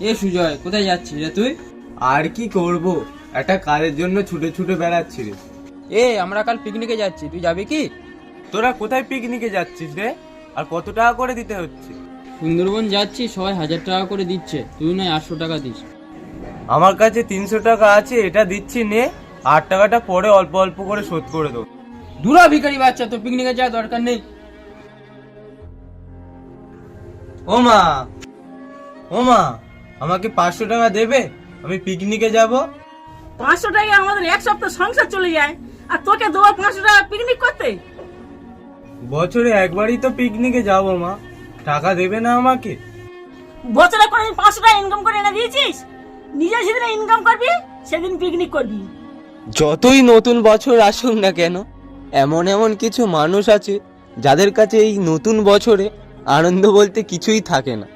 এ সুজয়, কোথায় যাচ্ছিস রে তুই? আর কি করব, একটা কাজের জন্য ছুটে ছুটে বেড়াচ্ছি রে। আমরা কাল পিকনিকে যাচ্ছি, তুই যাবি কি? তোরা কোথায় পিকনিকে যাচ্ছিস রে? আর কত টাকা করে দিতে হচ্ছে? সুন্দরবন যাচ্ছি, সবাই 1000 টাকা করে দিচ্ছে, তুই নয় 800 টাকা দিস। আমার কাছে 300 টাকা আছে, এটা দিচ্ছি নে। 8 টাকাটা পরে অল্প অল্প করে শোধ করে দেবো। দুরা ভিখারি বাচ্চা, তো পিকনিকে যাওয়ার দরকার নেই। ও মা, ও মা, আমাকে 500 টাকা দেবে? আমি পিকনিকে যাব। 500 টাকা আমাদের এক সপ্তাহ সংসার চলে যায়, আর তোকে দেবো 500 টাকা পিকনিক করতে? বছরে একবারই তো পিকনিকে যাব মা, টাকা দেবে না আমাকে? বছরে কোনদিন 500 টাকা ইনকাম করে এনে দিয়েছিস? নিজে সেদিন ইনকাম করবি, সেদিন পিকনিক করবি। যতই নতুন বছর আসুক না কেন, এমন এমন কিছু মানুষ আছে যাদের কাছে এই নতুন বছরে আনন্দ বলতে কিছুই থাকে না।